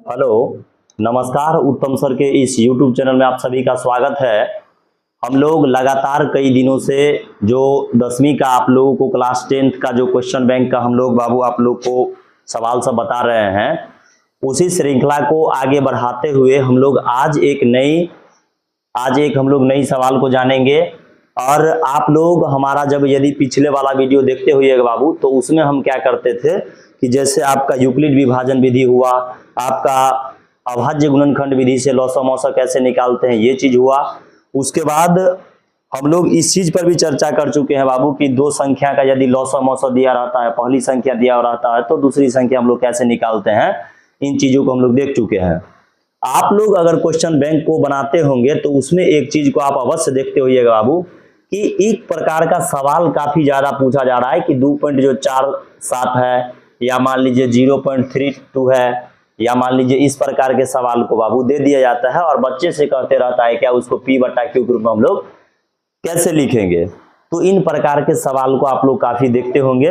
Hello, नमस्कार। उत्तम sir के इस YouTube चैनल में आप सभी का स्वागत है। हम लोग लगातार कई दिनों से जो 10वीं का आप लोगों को क्लास 10th का जो क्वेश्चन बैंक का हम लोग बाबू आप लोग को सवाल सब बता रहे हैं, उसी श्रृंखला को आगे बढ़ाते हुए हम लोग आज एक नई सवाल को जानेंगे। और आप लोग हमारा जब यदि पिछले वाला वीडियो देखते हुए बाबू, तो उसमें हम क्या करते थे कि जैसे आपका यूक्लिड विभाजन विधि हुआ, आपका अभाज्य गुणनखंड विधि से लौसा मौसा कैसे निकालते हैं ये चीज हुआ। उसके बाद हम लोग इस चीज पर भी चर्चा कर चुके हैं बाबू कि दो संख्या का यदि लौसा मौसा दिया रहता है, पहली संख्या दिया रहता है तो दूसरी संख्या हम लोग कैसे निकालते हैं, इन चीजों को हम लोग देख चुके हैं। आप लोग अगर क्वेश्चन बैंक को बनाते होंगे तो उसमें एक चीज को आप अवश्य देखते होइएगा बाबू कि एक प्रकार का सवाल काफी ज्यादा पूछा जा रहा है कि 2.47 है, या मान लीजिए 0.32 है, या मान लीजिए इस प्रकार के सवाल को बाबू दे दिया जाता है और बच्चे से कहते रहता है क्या उसको P/Q के रूप में हम लोग कैसे लिखेंगे। तो इन प्रकार के सवाल को आप लोग काफी देखते होंगे।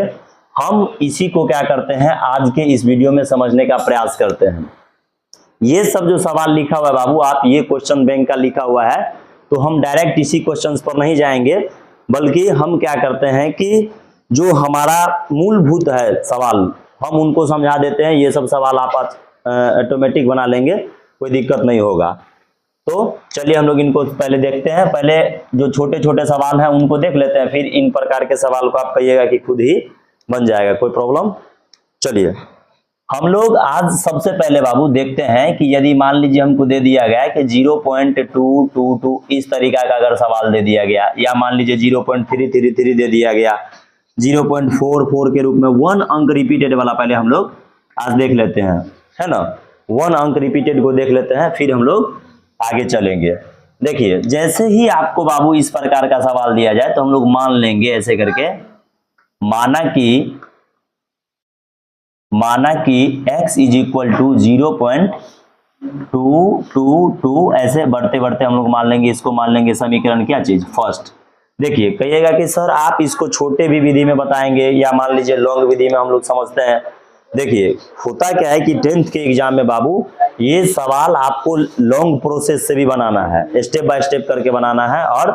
हम इसी को क्या करते हैं, आज के इस वीडियो में समझने का प्रयास करते हैं। ये सब जो सवाल लिखा हुआ है बाबू, आप ये क्वेश्चन बैंक का लिखा हुआ है, तो हम डायरेक्ट इसी क्वेश्चन पर नहीं जाएंगे, बल्कि हम क्या करते हैं कि जो हमारा मूलभूत है सवाल हम उनको समझा देते हैं। ये सब सवाल आप ऑटोमेटिक बना लेंगे, कोई दिक्कत नहीं होगा। तो चलिए हम लोग इनको पहले देखते हैं। पहले जो छोटे छोटे सवाल हैं उनको देख लेते हैं, फिर इन प्रकार के सवाल को आप कहिएगा कि खुद ही बन जाएगा, कोई प्रॉब्लम। चलिए हम लोग आज सबसे पहले बाबू देखते हैं कि यदि मान लीजिए हमको दे दिया गया है कि 0.222 इस तरीका का अगर सवाल दे दिया गया, या मान लीजिए 0.333 दे दिया गया, 0.44 के रूप में 1 अंक रिपीटेड वाला पहले हम लोग आज देख लेते हैं, है ना। 1 अंक रिपीटेड को देख लेते हैं, फिर हम लोग आगे चलेंगे। देखिए जैसे ही आपको बाबू इस प्रकार का सवाल दिया जाए तो हम लोग मान लेंगे ऐसे करके, माना कि x इज इक्वल टू 0.222 ऐसे बढ़ते बढ़ते हम लोग मान लेंगे, इसको मान लेंगे समीकरण क्या चीज फर्स्ट। देखिए कहिएगा कि सर आप इसको छोटे भी विधि में बताएंगे या मान लीजिए लॉन्ग विधि में हम लोग समझते हैं। देखिए होता क्या है कि 10th के एग्जाम में बाबू ये सवाल आपको लॉन्ग प्रोसेस से भी बनाना है, स्टेप बाय स्टेप करके बनाना है, और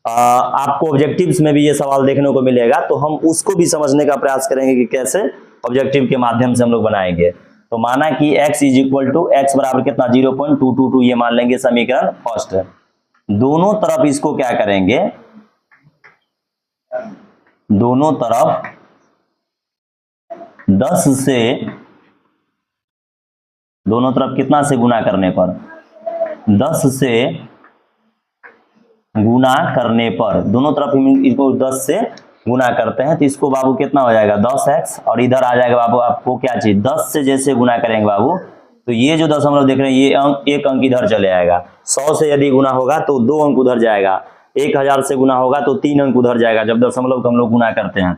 आपको ऑब्जेक्टिव्स में भी ये सवाल देखने को मिलेगा, तो हम उसको भी समझने का प्रयास करेंगे कि कैसे ऑब्जेक्टिव के माध्यम से हम लोग बनाएंगे। तो माना कि x is equal to x बराबर कितना 0.222 ये मान लेंगे समीकरण फर्स्ट है। दोनों तरफ इसको क्या करेंगे, दोनों तरफ 10 से, दोनों तरफ कितना से गुना करने पर, 10 से गुना करने पर, दोनों तरफ इसको 10 से गुना करते हैं तो इसको बाबू कितना हो जाएगा 10x, और इधर आ जाएगा बाबू आपको क्या चीज 10 से जैसे गुना करेंगे बाबू तो ये जो 10 हम लोग देख रहे हैं ये एक अंक इधर चले आएगा। 100 से यदि गुना होगा तो 2 अंक उधर जाएगा, 1000 से गुना होगा तो 3 अंक उधर जाएगा जब दशमलव को हम लोग गुना करते हैं।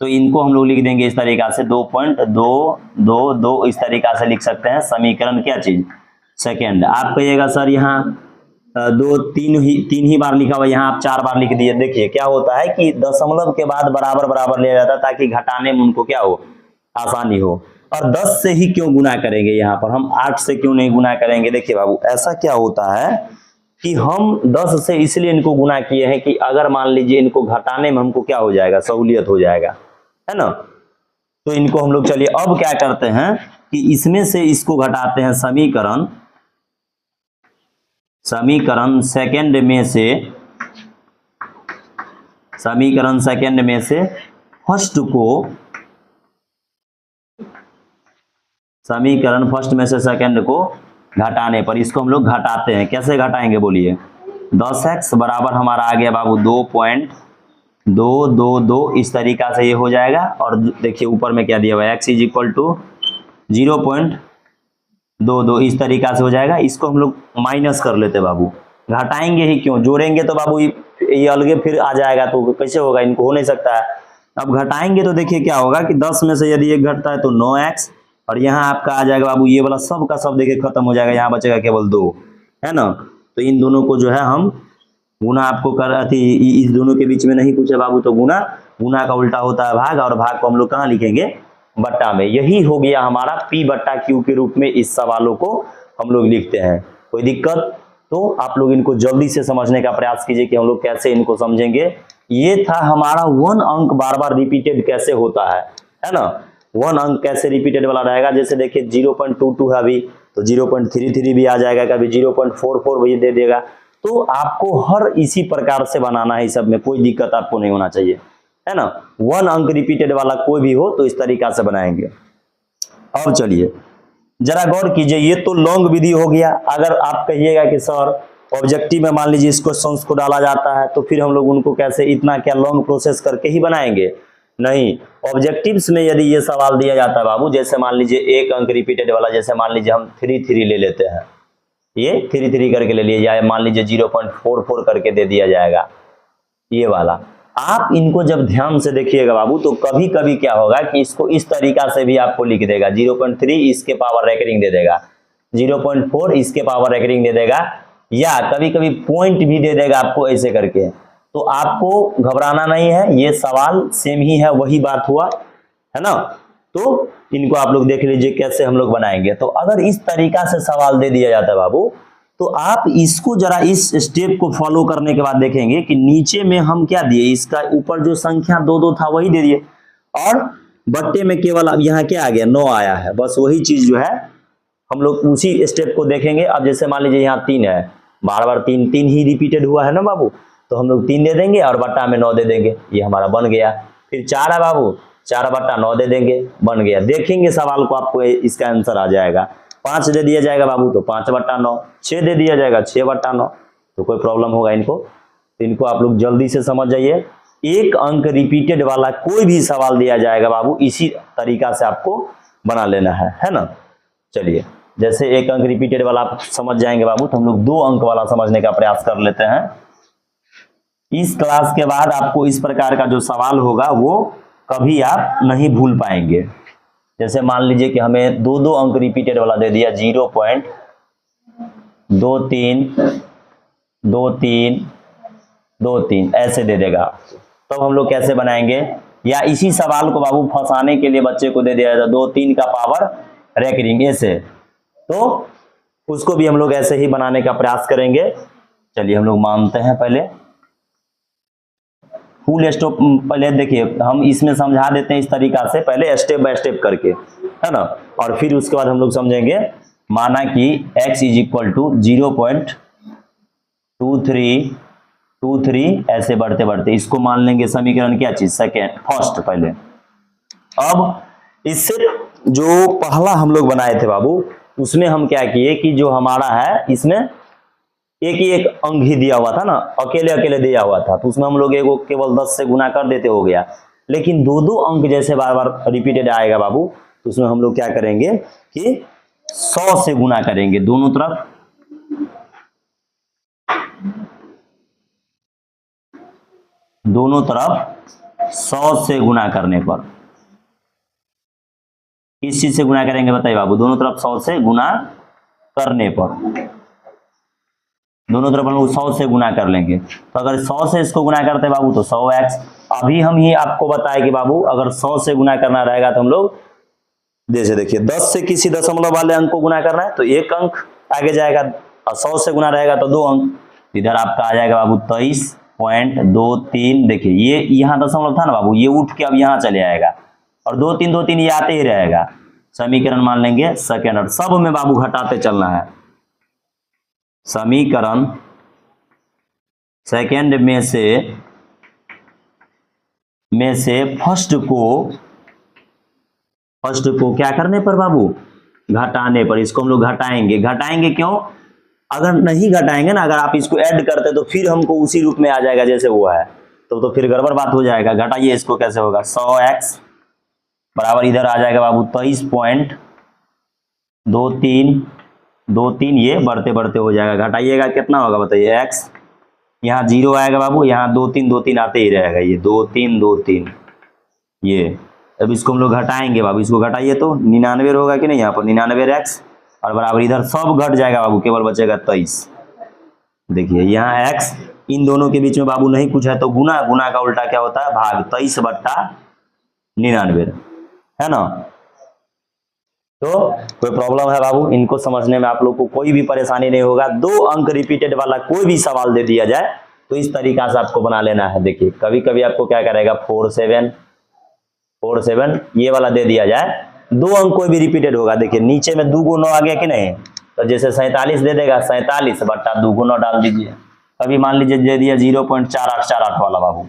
तो इनको हम लोग लिख देंगे इस तरीका से 2.222 इस तरीका से लिख सकते हैं समीकरण क्या चीज सेकेंड। आप कहिएगा सर यहाँ तीन ही बार लिखा हुआ, यहाँ आप 4 बार लिख दिए। देखिए क्या होता है कि दशमलव के बाद बराबर बराबर लिया जाता है ताकि घटाने में उनको क्या हो, आसानी हो। और 10 से ही क्यों गुना करेंगे, यहाँ पर हम 8 से क्यों नहीं गुना करेंगे। देखिए बाबू ऐसा क्या होता है कि हम 10 से इसलिए इनको गुना किए हैं कि अगर मान लीजिए इनको घटाने में हमको क्या हो जाएगा, सहूलियत हो जाएगा, है ना। तो इनको हम लोग चलिए अब क्या करते हैं कि इसमें से इसको घटाते हैं समीकरण सेकंड में से, समीकरण सेकंड में से फर्स्ट को, समीकरण फर्स्ट में से सेकंड को घटाने पर इसको हम लोग घटाते हैं। कैसे घटाएंगे बोलिए, 10x बराबर हमारा आ गया बाबू 2.222 इस तरीका से ये हो जाएगा। और देखिए ऊपर में क्या दिया हुआ है x इज इक्वल टू 0.22 इस तरीका से हो जाएगा। इसको हम लोग माइनस कर लेते बाबू, घटाएंगे ही क्यों, जोड़ेंगे तो बाबू ये अलगे फिर आ जाएगा, तो कैसे होगा, इनको हो नहीं सकता है। अब घटाएंगे तो देखिए क्या होगा कि 10 में से यदि 1 घटता है तो 9x, और यहाँ आपका आ जाएगा बाबू ये वाला सब का सब देखिए खत्म हो जाएगा, यहाँ बचेगा केवल 2, है ना। तो इन दोनों को जो है हम गुना आपको इस दोनों के बीच में नहीं कुछ है बाबू, तो गुना का उल्टा होता है भाग, और भाग को हम लोग कहाँ लिखेंगे, बट्टा में। यही हो गया हमारा P बट्टा Q के रूप में इस सवालों को हम लोग लिखते हैं। कोई दिक्कत? तो आप लोग इनको जल्दी से समझने का प्रयास कीजिए कि हम लोग कैसे इनको समझेंगे। ये था हमारा 1 अंक बार बार रिपीटेड कैसे होता है ना। 1 अंक कैसे रिपीटेड वाला रहेगा, जैसे देखिए 0.22 है अभी, तो 0.33 भी आ जाएगा, कभी 0.44 भी दे देगा। तो आपको हर इसी प्रकार से बनाना है, सब में कोई दिक्कत आपको नहीं होना चाहिए, है ना। 1 अंक रिपीटेड वाला कोई भी हो तो इस तरीका से बनाएंगे। अब चलिए जरा गौर कीजिए, ये तो लॉन्ग विधि हो गया। अगर आप कहिएगा कि सर ऑब्जेक्टिव में मान लीजिए इस क्वेश्चंस को डाला जाता है, तो फिर हम लोग उनको कैसे इतना क्या लॉन्ग प्रोसेस करके ही बनाएंगे? नहीं, ऑब्जेक्टिव्स में यदि ये सवाल दिया जाता है बाबू, जैसे मान लीजिए 1 अंक रिपीटेड वाला, जैसे मान लीजिए हम 3 ले लेते हैं, ये 3 करके ले लिया जाए, मान लीजिए 0.44 करके दे दिया जाएगा, ये वाला। आप इनको जब ध्यान से देखिएगा बाबू, तो कभी कभी क्या होगा कि इसको इस तरीका से भी आपको लिख देगा, 0.3 इसके पावर रेकरिंग दे देगा, 0.4 इसके पावर रेकरिंग दे देगा, या कभी कभी पॉइंट भी दे देगा आपको ऐसे करके। तो आपको घबराना नहीं है, ये सवाल सेम ही है, वही बात हुआ है ना। तो इनको आप लोग देख लीजिए कैसे हम लोग बनाएंगे। तो अगर इस तरीका से सवाल दे दिया जाता है बाबू, तो आप इसको जरा इस स्टेप को फॉलो करने के बाद देखेंगे कि नीचे में हम क्या दिए, इसका ऊपर जो संख्या 2 था वही दे दिए, और बट्टे में केवल अब यहाँ क्या आ गया, 9 आया है, बस वही चीज जो है हम लोग उसी स्टेप को देखेंगे। अब जैसे मान लीजिए यहाँ 3 है, बार बार 3 ही रिपीटेड हुआ है ना बाबू, तो हम लोग 3 दे देंगे और बट्टा में 9 दे देंगे, ये हमारा बन गया। फिर 4 है बाबू, 4 बट्टा 9 दे देंगे, बन गया। देखेंगे सवाल को, आपको इसका आंसर आ जाएगा। 5 दे दिया जाएगा बाबू, तो 5 बट्टा 9, 6 दे दिया जाएगा, 6 बट्टा 9, तो कोई प्रॉब्लम होगा इनको। तो इनको आप लोग जल्दी से समझ जाइए। 1 अंक रिपीटेड वाला कोई भी सवाल दिया जाएगा बाबू, इसी तरीका से आपको बना लेना है ना। चलिए, जैसे 1 अंक रिपीटेड वाला आप समझ जाएंगे बाबू, तो हम लोग 2 अंक वाला समझने का प्रयास कर लेते हैं। इस क्लास के बाद आपको इस प्रकार का जो सवाल होगा वो कभी आप नहीं भूल पाएंगे। जैसे मान लीजिए कि हमें 2 अंक रिपीटेड वाला दे दिया, 0.232323 ऐसे दे देगा, तब हम लोग कैसे बनाएंगे? या इसी सवाल को बाबू फंसाने के लिए बच्चे को दे दिया जाता 2-3 का पावर रेकरिंग ऐसे, तो उसको भी हम लोग ऐसे ही बनाने का प्रयास करेंगे। चलिए हम लोग मानते हैं, पहले फुल स्टॉप, पहले देखिए हम इसमें समझा देते हैं इस तरीका से, पहले स्टेप बाय स्टेप करके, है ना, और फिर उसके बाद हम लोग समझेंगे। माना कि x इज इक्वल टू 0.2323 ऐसे बढ़ते बढ़ते इसको मान लेंगे समीकरण क्या चीज, सेकेंड फर्स्ट पहले। अब इससे जो पहला हम लोग बनाए थे बाबू, उसमें हम क्या किए कि जो हमारा है इसमें एक ही एक अंक ही दिया हुआ था ना, अकेले अकेले दिया हुआ था, तो उसमें हम लोग एगो केवल 10 से गुना कर देते, हो गया। लेकिन 2 अंक जैसे बार बार रिपीटेड आएगा बाबू, तो उसमें हम लोग क्या करेंगे कि 100 से गुना करेंगे दोनों तरफ। दोनों तरफ 100 से गुना करने पर किस चीज से गुना करेंगे बताइए बाबू? दोनों तरफ 100 से गुना करने पर, दोनों तरफ हम लोग 100 से गुना कर लेंगे। तो अगर 100 से इसको गुना करते बाबू तो 100x। अभी हम ये आपको बताए कि बाबू अगर 100 से गुना करना रहेगा तो हम लोग जैसे देखिए 10 से किसी दशमलव वाले अंक को गुना करना है तो 1 अंक आगे जाएगा, और 100 से गुना रहेगा तो 2 अंक। इधर आपका आ जाएगा बाबू 23.23। देखिए ये यहाँ दशमलव था ना बाबू, ये उठ के अब यहाँ चले आएगा, और 2-3 ये आते ही रहेगा। समीकरण मान लेंगे सेकेंड, और सब में बाबू घटाते चलना है। समीकरण सेकेंड में से फर्स्ट को क्या करने पर बाबू? घटाने पर। इसको हम लोग घटाएंगे क्यों? अगर नहीं घटाएंगे ना, अगर आप इसको ऐड करते तो फिर हमको उसी रूप में आ जाएगा जैसे वो है, तो फिर गड़बड़ बात हो जाएगा। घटाइए इसको, कैसे होगा? 100x बराबर इधर आ जाएगा बाबू 23.23, ये बढ़ते बढ़ते हो जाएगा। घटाइएगा कितना होगा बताइए? x, यहाँ 0 आएगा बाबू, यहाँ 2-3 आते ही रहेगा, ये 2-3 ये। अब इसको हम लोग घटाएंगे बाबू, इसको घटाइए तो 99 होगा कि नहीं? यहाँ पर 99x, और बराबर इधर सब घट जाएगा बाबू, केवल बचेगा 23। देखिए यहाँ x, इन दोनों के बीच में बाबू नहीं कुछ है तो गुना का उल्टा क्या होता है? भाग। 23/99। है ना। तो कोई प्रॉब्लम है बाबू, इनको समझने में आप लोग को कोई भी परेशानी नहीं होगा। 2 अंक रिपीटेड वाला कोई भी सवाल दे दिया जाए तो इस तरीका से आपको बना लेना है। देखिए कभी कभी आपको क्या करेगा 4 7 4 7 ये वाला दे दिया जाए, 2 अंक कोई भी रिपीटेड होगा। देखिए नीचे में 2 गुना आ गया कि नहीं, तो जैसे 47 दे देगा, 47 बट्टा 2 गुना डाल दीजिए। कभी मान लीजिए दे दिया 0.4848 वाला बाबू,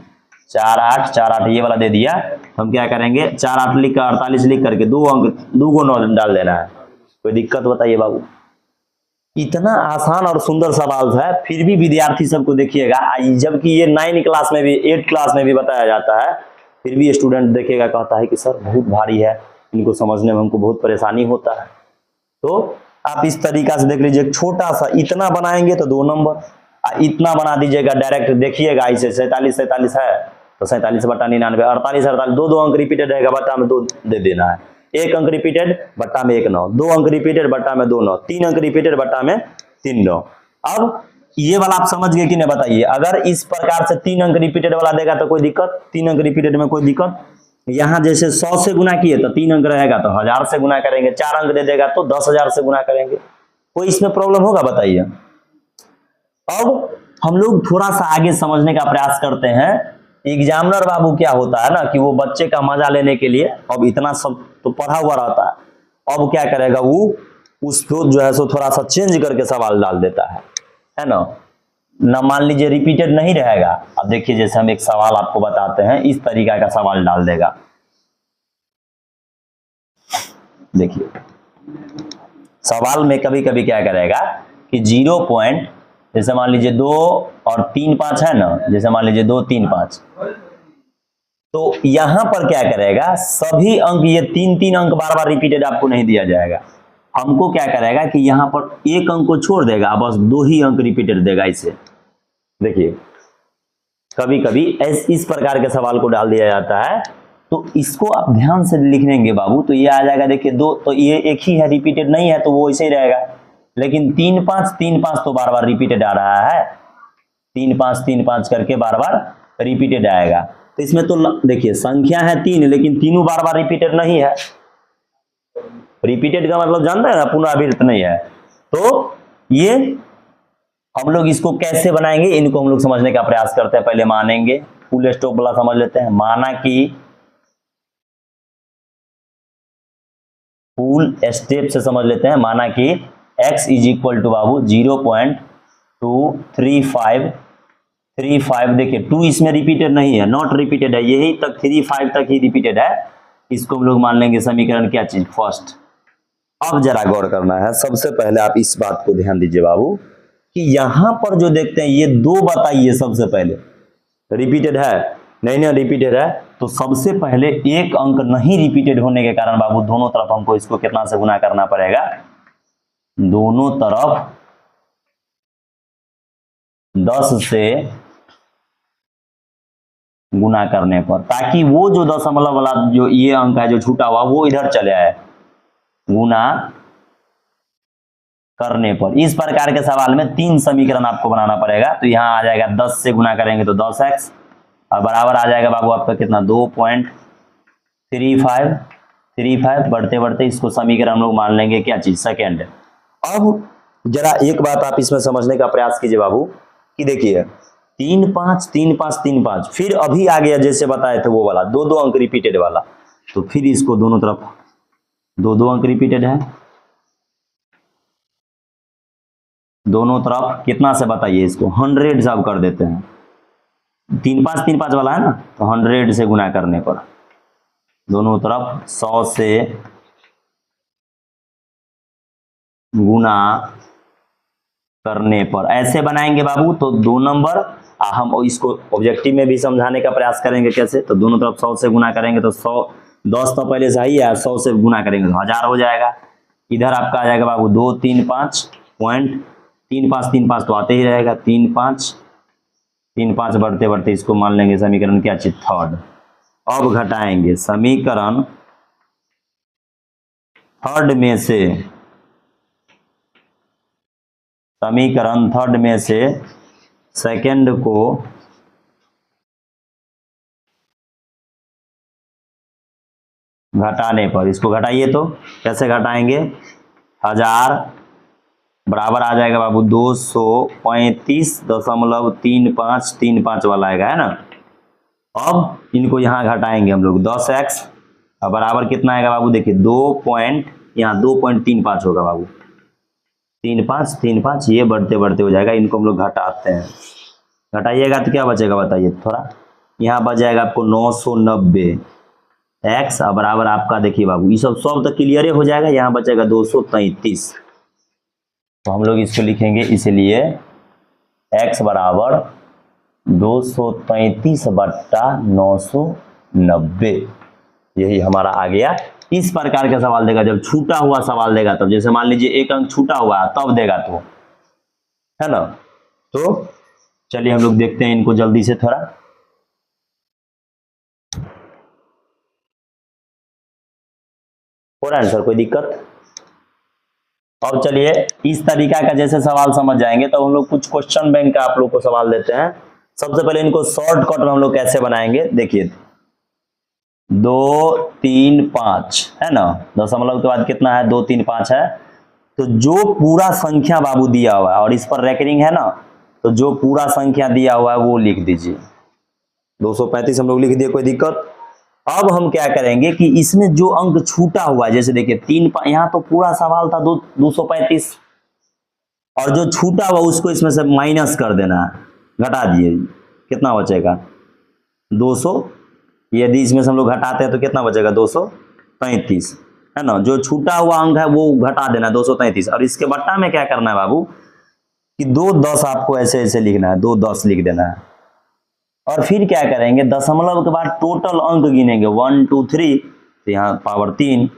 4848 ये वाला दे दिया, हम क्या करेंगे 48 लिख कर 48 लिख करके 2 अंक 2 गुना डाल देना है। कोई दिक्कत बताइए बाबू। इतना आसान और सुंदर सवाल है, फिर भी विद्यार्थी सबको देखिएगा, जबकि ये 9 क्लास में भी 8 क्लास में भी बताया जाता है, फिर भी स्टूडेंट देखेगा कहता है कि सर बहुत भारी है, इनको समझने में हमको बहुत परेशानी होता है। तो आप इस तरीका से देख लीजिए, छोटा सा इतना बनाएंगे तो 2 नंबर, इतना बना दीजिएगा डायरेक्ट, देखिएगा ऐसे 47 47 है तो 47 बटा 99, 48 48 2 अंक रिपीटेड रहेगा, बटा में 2 दे देना है। 1 अंक रिपीटेड बटा में 1 9, 2 अंक रिपीटेड बटा में 2 9, 3 अंक रिपीटेड बटा में 3 9। अब ये वाला आप समझ गए कि नहीं बताइए। अगर इस प्रकार से 3 अंक रिपीटेड वाला देगा तो कोई दिक्कत, 3 अंक रिपीटेड में कोई दिक्कत। यहाँ जैसे 100 से गुना किए तो 3 अंक रहेगा तो 1000 से गुना करेंगे, 4 अंक दे देगा तो 10,000 से गुना करेंगे। कोई इसमें प्रॉब्लम होगा बताइए। अब हम लोग थोड़ा सा आगे समझने का प्रयास करते हैं। एग्जामिनर बाबू क्या होता है ना कि वो बच्चे का मजा लेने के लिए, अब इतना सब तो पढ़ा हुआ रहता है, अब क्या करेगा वो उसको जो है सो थोड़ा सा चेंज करके सवाल डाल देता है ना। न मान लीजिए रिपीटेड नहीं रहेगा, अब देखिए जैसे हम एक सवाल आपको बताते हैं, इस तरीका का सवाल डाल देगा। देखिए सवाल में कभी कभी क्या करेगा कि 0 पॉइंट, जैसे मान लीजिए 2 और 3 5 है ना, जैसे मान लीजिए 2 3 5, तो यहां पर क्या करेगा सभी अंक, ये 3 अंक बार बार रिपीटेड आपको नहीं दिया जाएगा, हमको क्या करेगा कि यहां पर 1 अंक को छोड़ देगा, बस 2 ही अंक रिपीटेड देगा इसे। देखिए कभी कभी इस प्रकार के सवाल को डाल दिया जाता है, तो इसको आप ध्यान से लिख लेंगे बाबू तो ये आ जाएगा। देखिए 2 तो ये एक ही है, रिपीटेड नहीं है तो वो ऐसे ही रहेगा, लेकिन 3 5 तो बार बार रिपीटेड आ रहा है, 3 5 करके बार बार रिपीटेड आएगा। तो इसमें तो देखिए संख्या है 3 लेकिन तीनों बार बार रिपीटेड नहीं है। रिपीटेड का मतलब जानते हैं ना, पुनरावृत्त नहीं है। तो ये हम लोग इसको कैसे बनाएंगे, इनको हम लोग समझने का प्रयास करते हैं। पहले मानेंगे, फुल स्टॉप वाला समझ लेते हैं। माना कि फुल स्टेप से समझ लेते हैं। माना कि x इज इक्वल टू बाबू 0.23535। देखिए 2 इसमें रिपीटेड नहीं है, नॉट रिपीटेड है, यही तक 3 5 तक ही रिपीटेड है। इसको हम लोग मान लेंगे समीकरण क्या चीज फर्स्ट। अब जरा गौर करना है, सबसे पहले आप इस बात को ध्यान दीजिए बाबू कि यहां पर जो देखते हैं ये 2 बताइए, सबसे पहले रिपीटेड है नहीं ना, रिपीटेड है तो सबसे पहले 1 अंक नहीं रिपीटेड होने के कारण बाबू दोनों तरफ हमको इसको कितना से गुना करना पड़ेगा, दोनों तरफ 10 से गुना करने पर, ताकि वो जो दशमलव वाला जो ये अंक है जो छूटा हुआ वो इधर चले आए गुना करने पर। इस प्रकार के सवाल में 3 समीकरण आपको बनाना पड़ेगा। तो यहां आ जाएगा 10 से गुना करेंगे तो 10x और बराबर आ जाएगा बाबू आपका कितना 2.3535। बढ़ते बढ़ते इसको समीकरण हम लोग मान लेंगे क्या चीज सेकेंड। अब जरा एक बात आप इसमें समझने का प्रयास कीजिए बाबू कि देखिए 3 5 3 5 3 5, फिर अभी आ गया जैसे बताए थे वो वाला 2 अंक रिपीटेड वाला, तो फिर इसको दोनों तरफ 2 अंक रिपीटेड है, दोनों तरफ कितना से बताइए, इसको 100 से अब कर देते हैं। 3 5 वाला है ना, तो 100 से गुना करने पर दोनों तरफ 100 से गुना करने पर ऐसे बनाएंगे बाबू तो 2 नंबर। हम इसको ऑब्जेक्टिव में भी समझाने का प्रयास करेंगे कैसे, तो दोनों तरफ 100 से गुना करेंगे तो 100 10 तो पहले से ही है, 100 से गुना करेंगे तो 1000 हो जाएगा। इधर आपका आ जाएगा बाबू 2 3 5 पॉइंट 3 5 तो आते ही रहेगा 3 5 बढ़ते बढ़ते इसको मान लेंगे समीकरण क्या चीज थर्ड। अब घटाएंगे समीकरण थर्ड में से, समीकरण थर्ड में से सेकंड को घटाने पर, इसको घटाइए तो कैसे घटाएंगे, 1000 बराबर आ जाएगा बाबू 235.3535 वाला आएगा, है ना। अब इनको यहाँ घटाएंगे हम लोग 10x और बराबर कितना आएगा बाबू, देखिए 2.35 होगा बाबू, 35 ये बढ़ते बढ़ते हो जाएगा, इनको हम लोग घटाते हैं। घटाइएगा तो क्या बचेगा बताइए थोड़ा, यहाँ बच जाएगा आपको 990 x और बराबर आपका देखिए बाबू, ये सब तो क्लियर हो जाएगा, यहाँ बचेगा 233। तो हम लोग इसको लिखेंगे, इसलिए x बराबर 233/990, यही हमारा आ गया। इस प्रकार का सवाल देगा, जब छूटा हुआ सवाल देगा तब, जैसे मान लीजिए एक अंक छूटा हुआ है तब देगा तो, है ना। तो चलिए हम लोग देखते हैं इनको जल्दी से थोड़ा। हो रहा है सर कोई दिक्कत? अब चलिए इस तरीका का जैसे सवाल समझ जाएंगे तो हम लोग कुछ क्वेश्चन बैंक का आप लोग को सवाल देते हैं। सबसे पहले इनको शॉर्टकट में हम लोग कैसे बनाएंगे, देखिए 2 3 5 है ना, दशमलव के बाद कितना है 2 3 5 है। तो जो पूरा संख्या बाबू दिया हुआ है और इस पर रेकरिंग है ना, तो जो पूरा संख्या दिया हुआ है वो लिख दीजिए, 235 हम लोग लिख दिए, कोई दिक्कत। अब हम क्या करेंगे कि इसमें जो अंक छूटा हुआ है, जैसे देखिए 3 यहाँ तो पूरा सवाल था 235 और जो छूटा हुआ उसको इसमें से माइनस कर देना है, घटा दिए, कितना बचेगा 200। यदि इसमें से हम लोग घटाते हैं तो कितना बचेगा 233, है ना। जो छूटा हुआ अंक है वो घटा देना 233 और इसके बट्टा में क्या करना है बाबू कि 2 10 आपको ऐसे ऐसे लिखना है, 2 10 लिख देना है। और फिर क्या करेंगे, दशमलव के बाद टोटल अंक गिनेंगे 1 2 3, तो यहाँ पावर 3।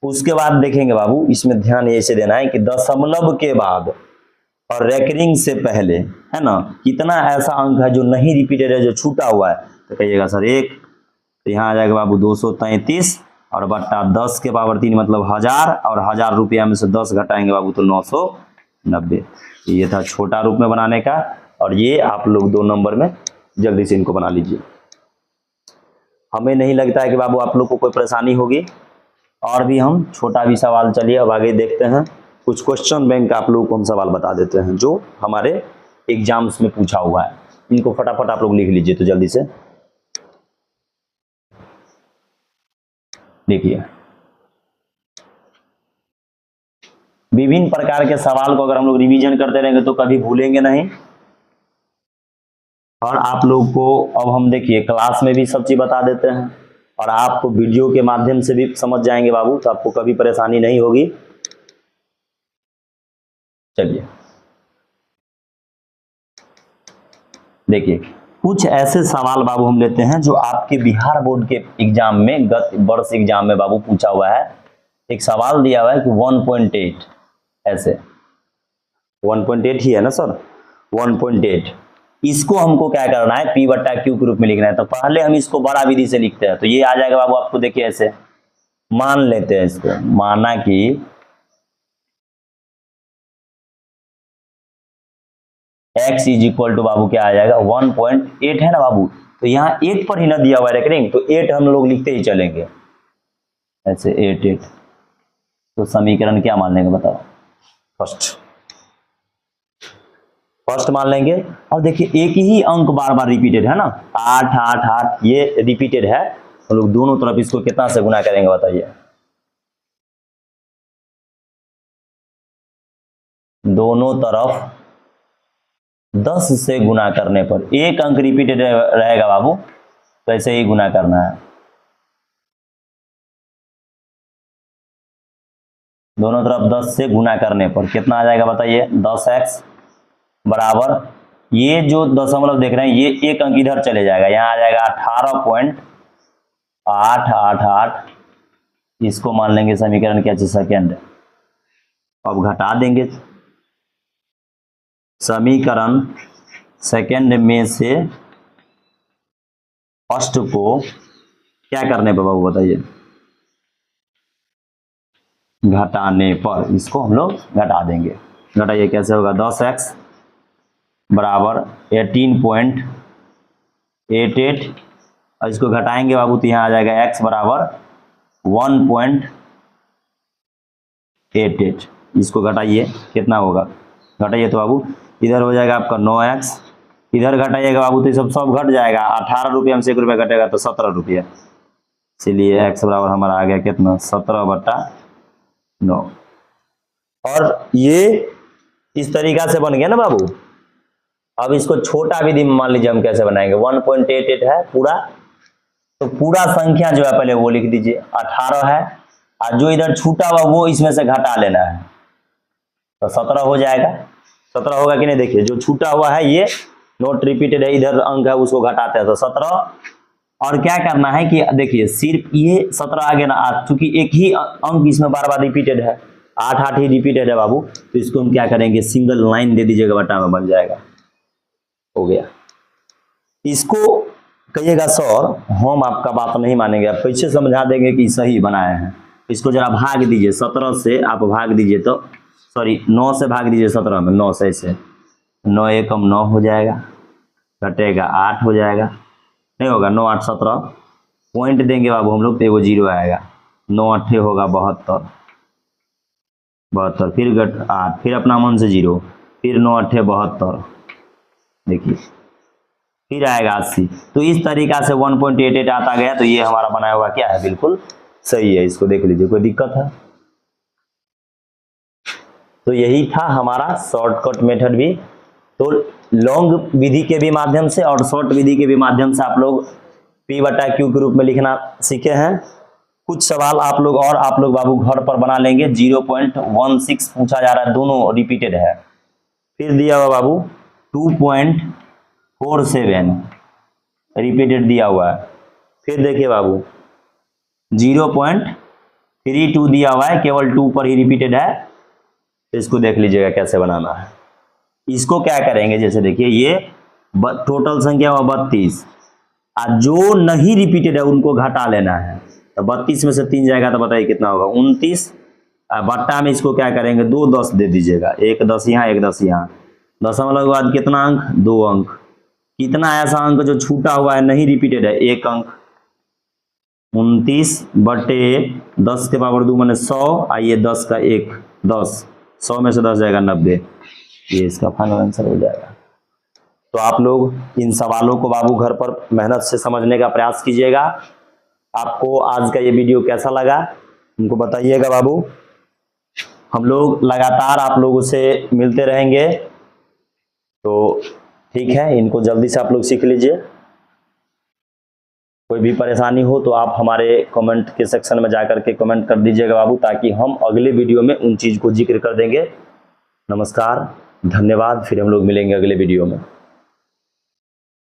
उसके बाद देखेंगे बाबू, इसमें ध्यान ऐसे देना है कि दशमलव के बाद और रेकरिंग से पहले, है ना, कितना ऐसा अंक है जो नहीं रिपीटेड है, जो छूटा हुआ है, तो कहिएगा सर 1। तो यहाँ आ जाएगा बाबू 233 और बट्टा 10 के पावर 3 मतलब 1000 और 1000 रुपया में से 10 घटाएंगे बाबू तो 990। ये था छोटा रूप में बनाने का, और ये आप लोग 2 नंबर में जल्दी से इनको बना लीजिए। हमें नहीं लगता है कि बाबू आप लोग को कोई परेशानी होगी। और भी हम छोटा भी सवाल, चलिए अब आगे देखते हैं। कुछ क्वेश्चन बैंक आप लोगों को हम सवाल बता देते हैं जो हमारे एग्जाम्स में पूछा हुआ है, इनको फटाफट आप लोग लिख लीजिए तो जल्दी से। देखिए विभिन्न प्रकार के सवाल को अगर हम लोग रिवीजन करते रहेंगे तो कभी भूलेंगे नहीं। और आप लोग को अब हम देखिए क्लास में भी सब चीज बता देते हैं और आपको वीडियो के माध्यम से भी समझ जाएंगे बाबू, तो आपको कभी परेशानी नहीं होगी। चलिए देखिए कुछ ऐसे सवाल बाबू हम लेते हैं जो आपके बिहार बोर्ड के एग्जाम में, गत वर्ष एग्जाम में बाबू पूछा हुआ है। एक सवाल दिया हुआ है कि 1.8, ऐसे 1.8 ही है ना सर, 1.8, इसको हमको क्या करना है P/Q के रूप में लिखना है। तो पहले हम इसको बड़ा विधि से लिखते हैं, तो ये आ जाएगा बाबू आपको, देखिए ऐसे मान लेते हैं इसको, माना कि x इज इक्वल टू बाबू क्या आ जाएगा 1.8 है ना बाबू। तो यहाँ 8 पर ही ना दिया हुआ है रेकरिंग, तो 8 हम लोग लिखते ही चलेंगे ऐसे 8 8। तो समीकरण क्या मान लेंगे बताओ, फर्स्ट मान लेंगे। और देखिए एक ही अंक बार बार रिपीटेड है ना, 8 8 8 ये रिपीटेड है, हम लोग दोनों तरफ इसको कितना से गुना करेंगे बताइए, दोनों तरफ 10 से गुना करने पर एक अंक रिपीटेड रहेगा बाबू, तो ऐसे ही गुना करना है। दोनों तरफ 10 से गुना करने पर कितना आ जाएगा बताइए, 10x बराबर, ये जो दशमलव देख रहे हैं ये एक अंक इधर चले जाएगा, यहाँ आ जाएगा 18.888, इसको मान लेंगे समीकरण क्या चाहिए सेकेंड। अब घटा देंगे, समीकरण सेकेंड में से फर्स्ट को क्या करने पर बाबू बताइए, घटाने पर, इसको हम लोग घटा देंगे। घटाइए कैसे होगा, 10x बराबर 18.88 और इसको घटाएंगे बाबू तो यहाँ आ जाएगा x बराबर 1.88, इसको घटाइए कितना होगा, घटाइए तो बाबू इधर हो जाएगा आपका 9x, इधर घटाइएगा बाबू तो ये सब घट जाएगा, 18 रुपये में से 1 रुपया घटेगा तो 17 रुपये, इसलिए x बराबर हमारा आ गया कितना 17/9। और ये इस तरीका से बन गया ना बाबू। अब इसको छोटा विधि में मान लीजिए हम कैसे बनाएंगे, 1.88 है पूरा, तो पूरा संख्या जो है पहले वो लिख दीजिए, 18 है और जो इधर छूटा हुआ वो इसमें से घटा लेना है तो 17 हो जाएगा। 17 होगा कि नहीं, देखिए जो छूटा हुआ है ये नोट रिपीटेड है, इधर अंक है उसको घटाते हैं तो 17। और क्या करना है कि देखिए सिर्फ ये 17 आ गया ना, चूंकि एक ही अंक इसमें बार बार रिपीटेड है, 8 ही रिपीटेड है बाबू, तो इसको हम क्या करेंगे सिंगल लाइन दे दीजिएगा, बटा में बन जाएगा, हो गया। इसको कहिएगा सर हम आपका बात नहीं मानेंगे, आप कैसे समझा देंगे कि सही बनाए हैं। इसको जरा भाग दीजिए, 17 से आप भाग दीजिए तो सॉरी 9 से भाग दीजिए 17 में, 9 से ऐसे 9 एकम 9 हो जाएगा, घटेगा 8 हो जाएगा, नहीं होगा 9 8 17, पॉइंट देंगे बाबू हम लोग तो एगो 0 आएगा, 9 8 होगा 72, फिर घट 8, फिर अपना मन से 0, फिर 9 8 72, देखिए फिर आएगा 80। तो इस तरीका से 1.88 आता गया, तो ये हमारा बनाया हुआ क्या है, बिल्कुल सही है, इसको देख लीजिए, कोई दिक्कत है। तो यही था हमारा शॉर्टकट मेथड भी। तो लॉन्ग विधि के भी माध्यम से और शॉर्ट विधि के भी माध्यम से आप लोग P/Q के रूप में लिखना सीखे हैं। कुछ सवाल आप लोग बाबू घर पर बना लेंगे। 0.16 पूछा जा रहा है, दोनों रिपीटेड है। फिर दिया हुआ बाबू 2.47 रिपीटेड दिया हुआ है। फिर देखिए बाबू 0.32 दिया हुआ है, केवल 2 पर ही रिपीटेड है। इसको देख लीजिएगा कैसे बनाना है। इसको क्या करेंगे, जैसे देखिए ये टोटल संख्या हुआ 32 और जो नहीं रिपीटेड है उनको घटा लेना है। तो 32 में से 3 जाएगा तो बताइए कितना होगा, 29। बट्टा में इसको क्या करेंगे, 2 10 दे दीजिएगा, 1 10 यहाँ 1 10 यहाँ। दशमलव के बाद कितना अंक, 2 अंक। कितना ऐसा अंक जो छूटा हुआ है नहीं रिपीटेड है, 1 अंक। 29/10 के पावर 2 माने 100, आइए 10 का 1 10, 100 में से 10 जाएगा 90, ये इसका फाइनल आंसर हो जाएगा। तो आप लोग इन सवालों को बाबू घर पर मेहनत से समझने का प्रयास कीजिएगा। आपको आज का ये वीडियो कैसा लगा उनको बताइएगा बाबू। हम लोग लगातार आप लोगों से मिलते रहेंगे, तो ठीक है, इनको जल्दी से आप लोग सीख लीजिए। कोई भी परेशानी हो तो आप हमारे कमेंट के सेक्शन में जाकर के कमेंट कर दीजिएगा बाबू, ताकि हम अगले वीडियो में उन चीज़ को जिक्र कर देंगे। नमस्कार, धन्यवाद, फिर हम लोग मिलेंगे अगले वीडियो में।